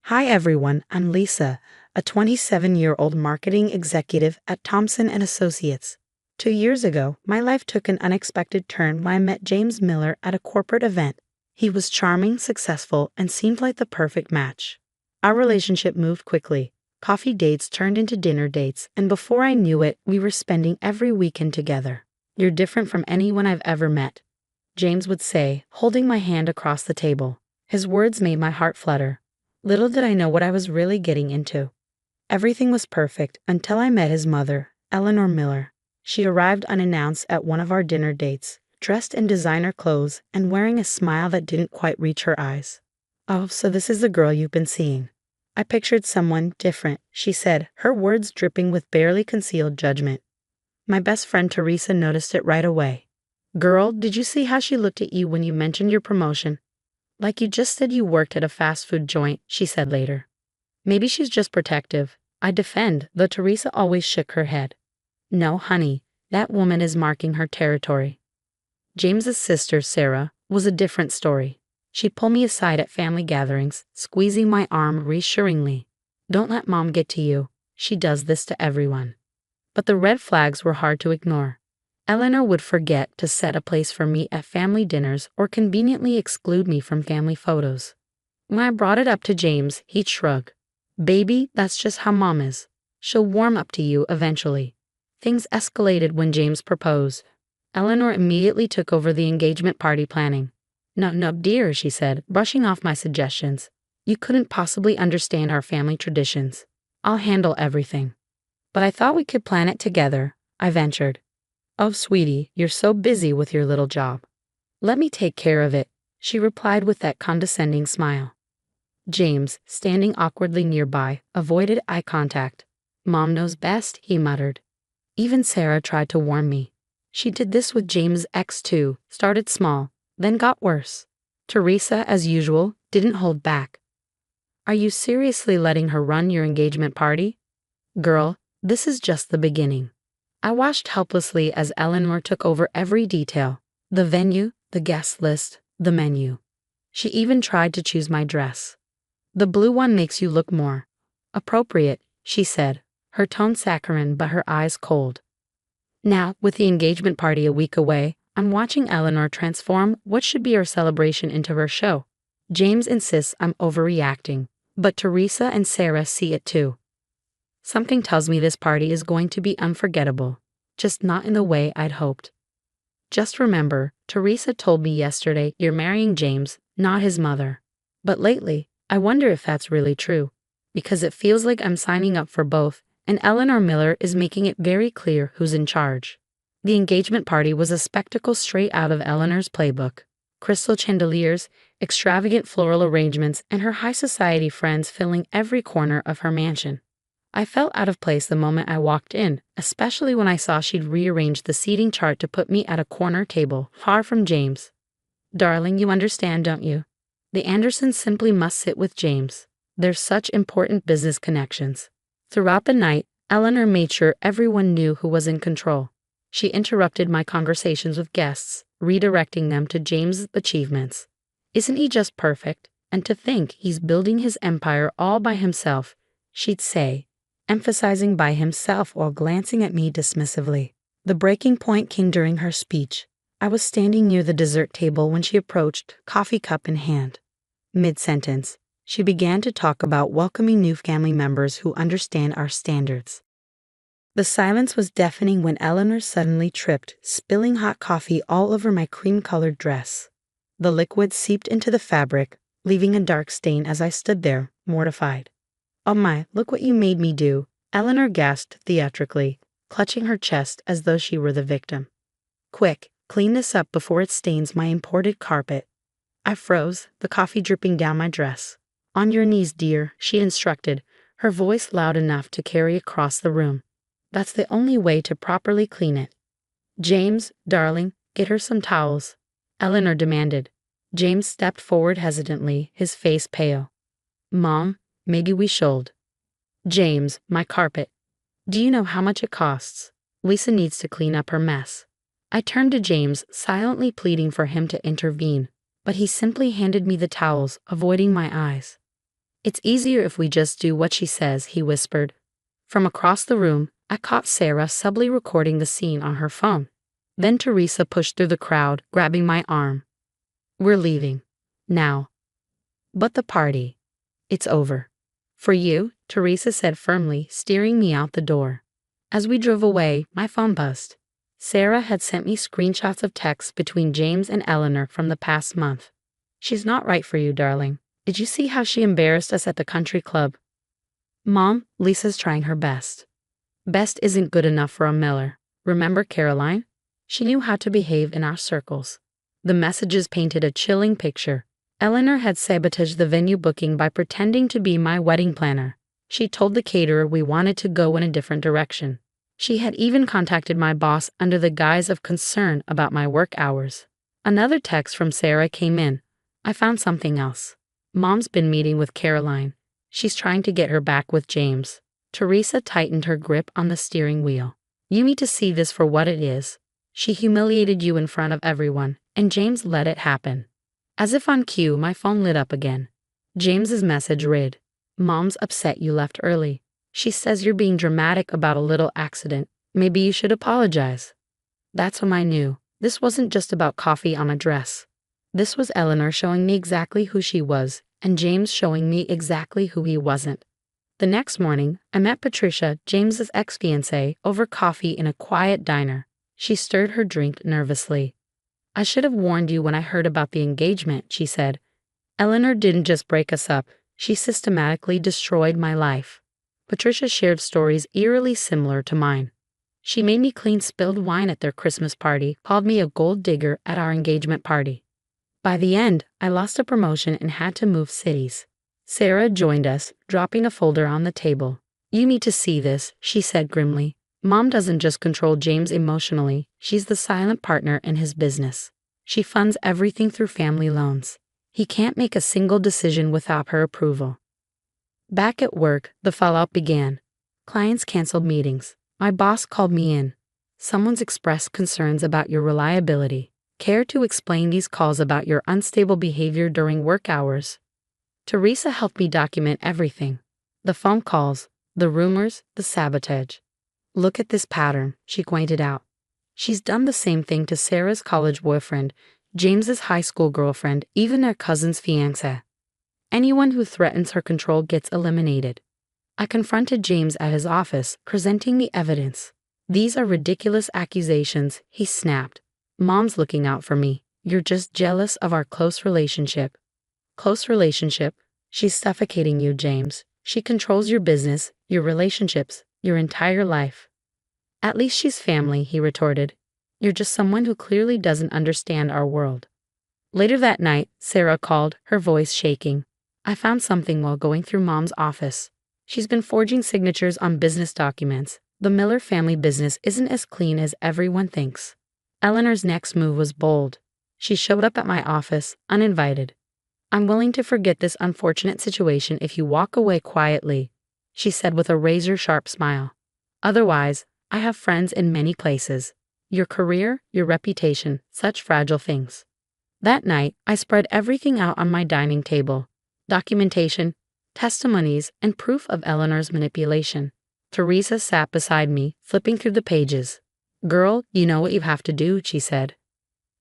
Hi everyone, I'm Lisa, a 27-year-old marketing executive at Thompson & Associates. 2 years ago, my life took an unexpected turn when I met James Miller at a corporate event. He was charming, successful, and seemed like the perfect match. Our relationship moved quickly. Coffee dates turned into dinner dates, and before I knew it, we were spending every weekend together. "You're different from anyone I've ever met," James would say, holding my hand across the table. His words made my heart flutter. Little did I know what I was really getting into. Everything was perfect until I met his mother, Eleanor Miller. She arrived unannounced at one of our dinner dates, dressed in designer clothes and wearing a smile that didn't quite reach her eyes. "Oh, so this is the girl you've been seeing." "I pictured someone different," she said, her words dripping with barely concealed judgment. My best friend Teresa noticed it right away. "Girl, did you see how she looked at you when you mentioned your promotion? Like you just said you worked at a fast food joint," she said later. "Maybe she's just protective," I defend, though Teresa always shook her head. "No, honey, that woman is marking her territory." James's sister, Sarah, was a different story. She'd pull me aside at family gatherings, squeezing my arm reassuringly. "Don't let mom get to you. She does this to everyone." But the red flags were hard to ignore. Eleanor would forget to set a place for me at family dinners or conveniently exclude me from family photos. When I brought it up to James, he'd shrug. "Baby, that's just how mom is. She'll warm up to you eventually." Things escalated when James proposed. Eleanor immediately took over the engagement party planning. No, dear," she said, brushing off my suggestions. "You couldn't possibly understand our family traditions. I'll handle everything." "But I thought we could plan it together," I ventured. "Oh, sweetie, you're so busy with your little job." "Let me take care of it," she replied with that condescending smile. James, standing awkwardly nearby, avoided eye contact. "Mom knows best," he muttered. Even Sarah tried to warn me. She did this with James' ex too, started small, then got worse. Teresa, as usual, didn't hold back. "Are you seriously letting her run your engagement party?" "Girl, this is just the beginning." I watched helplessly as Eleanor took over every detail: the venue, the guest list, the menu. She even tried to choose my dress. "The blue one makes you look more appropriate," she said, her tone saccharine but her eyes cold. Now, with the engagement party a week away, I'm watching Eleanor transform what should be our celebration into her show. James insists I'm overreacting, but Teresa and Sarah see it too. Something tells me this party is going to be unforgettable, just not in the way I'd hoped. "Just remember, Teresa told me yesterday you're marrying James, not his mother." But lately, I wonder if that's really true, because it feels like I'm signing up for both, and Eleanor Miller is making it very clear who's in charge. The engagement party was a spectacle straight out of Eleanor's playbook. Crystal chandeliers, extravagant floral arrangements, and her high society friends filling every corner of her mansion. I felt out of place the moment I walked in, especially when I saw she'd rearranged the seating chart to put me at a corner table, far from James. "Darling, you understand, don't you? The Andersons simply must sit with James. They're such important business connections." Throughout the night, Eleanor made sure everyone knew who was in control. She interrupted my conversations with guests, redirecting them to James' achievements. "Isn't he just perfect? And to think he's building his empire all by himself," she'd say, emphasizing by himself while glancing at me dismissively. The breaking point came during her speech. I was standing near the dessert table when she approached, coffee cup in hand. Mid-sentence, she began to talk about welcoming new family members who understand our standards. The silence was deafening when Eleanor suddenly tripped, spilling hot coffee all over my cream-colored dress. The liquid seeped into the fabric, leaving a dark stain as I stood there, mortified. "Oh my, look what you made me do," Eleanor gasped theatrically, clutching her chest as though she were the victim. "Quick, clean this up before it stains my imported carpet." I froze, the coffee dripping down my dress. "On your knees, dear," she instructed, her voice loud enough to carry across the room. "That's the only way to properly clean it." "James, darling, get her some towels," Eleanor demanded. James stepped forward hesitantly, his face pale. "Mom, maybe we should." "James, my carpet. Do you know how much it costs? Lisa needs to clean up her mess." I turned to James, silently pleading for him to intervene, but he simply handed me the towels, avoiding my eyes. It's easier if we just do what she says, he whispered. From across the room, I caught Sarah subtly recording the scene on her phone. Then Teresa pushed through the crowd, grabbing my arm. We're leaving. Now. But the party. It's over. For you, Teresa said firmly, steering me out the door. As we drove away, my phone buzzed. Sarah had sent me screenshots of texts between James and Eleanor from the past month. She's not right for you, darling. Did you see how she embarrassed us at the country club? Mom, Lisa's trying her best. Best isn't good enough for a Miller. Remember Caroline? She knew how to behave in our circles. The messages painted a chilling picture. Eleanor had sabotaged the venue booking by pretending to be my wedding planner. She told the caterer we wanted to go in a different direction. She had even contacted my boss under the guise of concern about my work hours. Another text from Sarah came in. I found something else. Mom's been meeting with Caroline. She's trying to get her back with James. Teresa tightened her grip on the steering wheel. You need to see this for what it is. She humiliated you in front of everyone, and James let it happen. As if on cue, my phone lit up again. James's message read, Mom's upset you left early. She says you're being dramatic about a little accident. Maybe you should apologize. That's when I knew. This wasn't just about coffee on a dress. This was Eleanor showing me exactly who she was, and James showing me exactly who he wasn't. The next morning, I met Patricia, James's ex-fiancée, over coffee in a quiet diner. She stirred her drink nervously. I should have warned you when I heard about the engagement, she said. Eleanor didn't just break us up, she systematically destroyed my life. Patricia shared stories eerily similar to mine. She made me clean spilled wine at their Christmas party, called me a gold digger at our engagement party. By the end, I lost a promotion and had to move cities. Sarah joined us, dropping a folder on the table. You need to see this, she said grimly. Mom doesn't just control James emotionally, she's the silent partner in his business. She funds everything through family loans. He can't make a single decision without her approval. Back at work, the fallout began. Clients canceled meetings. My boss called me in. Someone's expressed concerns about your reliability. Care to explain these calls about your unstable behavior during work hours? Teresa helped me document everything. The phone calls, the rumors, the sabotage. Look at this pattern, she pointed out. She's done the same thing to Sarah's college boyfriend, James's high school girlfriend, even their cousin's fiancé. Anyone who threatens her control gets eliminated. I confronted James at his office, presenting the evidence. These are ridiculous accusations, he snapped. Mom's looking out for me. You're just jealous of our close relationship. Close relationship? She's suffocating you, James. She controls your business, your relationships, your entire life. At least she's family, he retorted. You're just someone who clearly doesn't understand our world. Later that night, Sarah called, her voice shaking. I found something while going through Mom's office. She's been forging signatures on business documents. The Miller family business isn't as clean as everyone thinks. Eleanor's next move was bold. She showed up at my office, uninvited. I'm willing to forget this unfortunate situation if you walk away quietly, she said with a razor-sharp smile. Otherwise, I have friends in many places. Your career, your reputation, such fragile things. That night, I spread everything out on my dining table. Documentation, testimonies, and proof of Eleanor's manipulation. Teresa sat beside me, flipping through the pages. Girl, you know what you have to do, she said.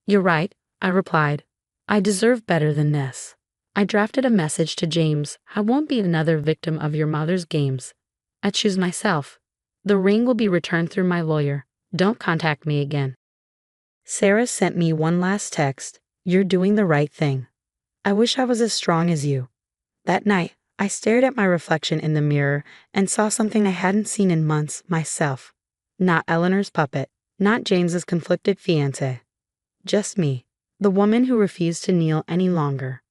You're right, I replied. I deserve better than this. I drafted a message to James. I won't be another victim of your mother's games. I choose myself. The ring will be returned through my lawyer. Don't contact me again. Sarah sent me one last text. You're doing the right thing. I wish I was as strong as you. That night, I stared at my reflection in the mirror and saw something I hadn't seen in months myself. Not Eleanor's puppet, not James's conflicted fiancé. Just me, the woman who refused to kneel any longer.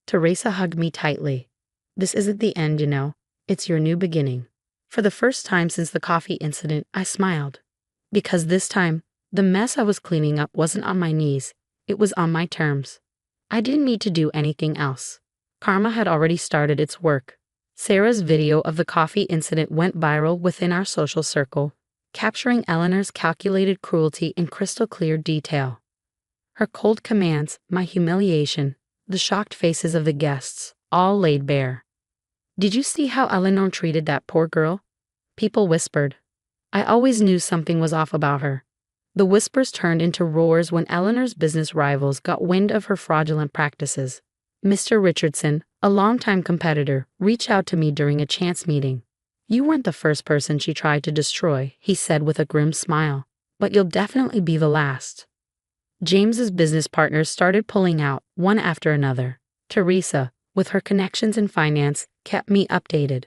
Teresa hugged me tightly. This isn't the end, you know. It's your new beginning. For the first time since the coffee incident, I smiled. Because this time, the mess I was cleaning up wasn't on my knees. It was on my terms. I didn't need to do anything else. Karma had already started its work. Sarah's video of the coffee incident went viral within our social circle, capturing Eleanor's calculated cruelty in crystal clear detail. Her cold commands, my humiliation, the shocked faces of the guests, all laid bare. Did you see how Eleanor treated that poor girl? People whispered. I always knew something was off about her. The whispers turned into roars when Eleanor's business rivals got wind of her fraudulent practices. Mr. Richardson, a longtime competitor, reached out to me during a chance meeting. You weren't the first person she tried to destroy, he said with a grim smile, but you'll definitely be the last. James's business partners started pulling out, one after another. Teresa, with her connections in finance, kept me updated.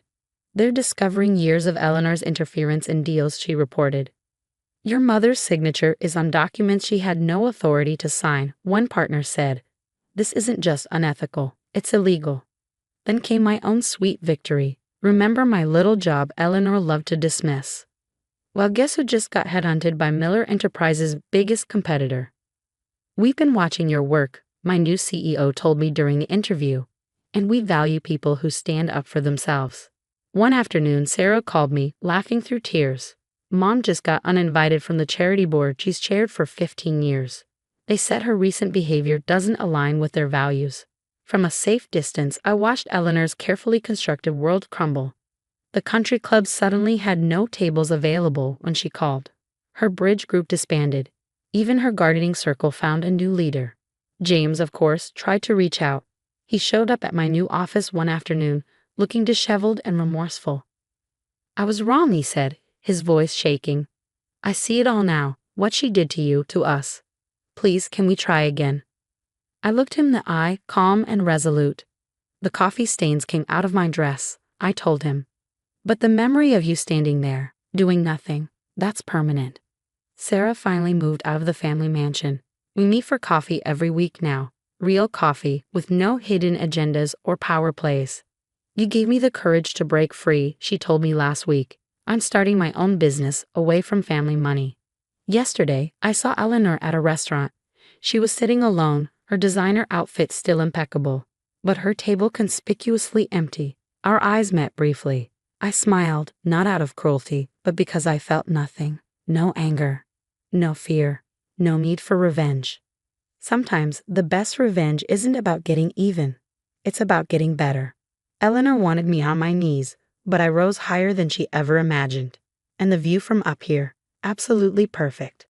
They're discovering years of Eleanor's interference in deals, she reported. Your mother's signature is on documents she had no authority to sign, one partner said. This isn't just unethical, it's illegal. Then came my own sweet victory. Remember my little job Eleanor loved to dismiss. Well, guess who just got headhunted by Miller Enterprises' biggest competitor? We've been watching your work, my new CEO told me during the interview, and we value people who stand up for themselves. One afternoon, Sarah called me, laughing through tears. Mom just got uninvited from the charity board she's chaired for 15 years. They said her recent behavior doesn't align with their values. From a safe distance, I watched Eleanor's carefully constructed world crumble. The country club suddenly had no tables available when she called. Her bridge group disbanded. Even her gardening circle found a new leader. James, of course, tried to reach out. He showed up at my new office one afternoon, looking disheveled and remorseful. I was wrong, he said, his voice shaking. I see it all now, what she did to you, to us. Please, can we try again? I looked him in the eye, calm and resolute. The coffee stains came out of my dress, I told him. But the memory of you standing there, doing nothing, that's permanent. Sarah finally moved out of the family mansion. We meet for coffee every week now. Real coffee, with no hidden agendas or power plays. You gave me the courage to break free, she told me last week. I'm starting my own business, away from family money. Yesterday, I saw Eleanor at a restaurant. She was sitting alone, her designer outfit still impeccable, but her table conspicuously empty. Our eyes met briefly. I smiled, not out of cruelty, but because I felt nothing. No anger, no fear, no need for revenge. Sometimes the best revenge isn't about getting even. It's about getting better. Eleanor wanted me on my knees, but I rose higher than she ever imagined. And the view from up here, absolutely perfect.